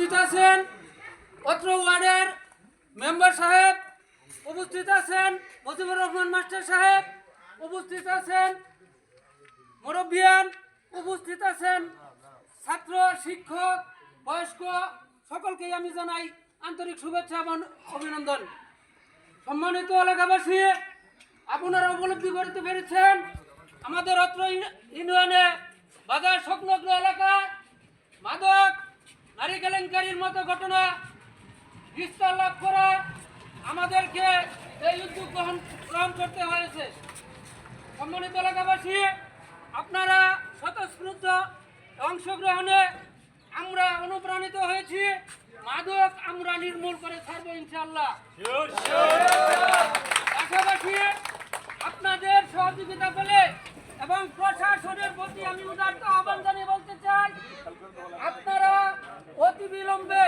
উপস্থিত আছেন অত্র ওয়ার্ডের মেম্বার সাহেব, উপস্থিত আছেন মুজিবুর রহমান মাস্টার সাহেব, উপস্থিত আছেন মুরব্বিয়ান, উপস্থিত আছেন ছাত্র, শিক্ষক, বয়স্ক সকলকেই আমি জানাই আন্তরিক শুভেচ্ছা এবং অভিনন্দন। সম্মানিত এলাকাবাসী, আপনারা উপলব্ধি করতে পেরেছেন আমাদের অত্র ইউনিয়নে বাজার সংলগ্ন এলাকায় মাদক, নারী কেলেঙ্কারির মতো ঘটনা বিস্তার লাভ করা আমাদেরকে এই উদ্যোগ গ্রহণ করতে হয়েছে। সম্মানিত এলাকাবাসী, আপনারা স্বতঃস্ফূর্ত অংশগ্রহণে আমরা অনুপ্রাণিত হয়েছি। মাদক আমরা নির্মূল করে ছাড়বো ইনশাআল্লাহ। পাশাপাশি আপনাদের সহযোগিতা পেলে এবং প্রশাসনের প্রতি আমি উদারত আহ্বান জানিয়ে বলতে চাই, আপনারা অতি বিলম্বে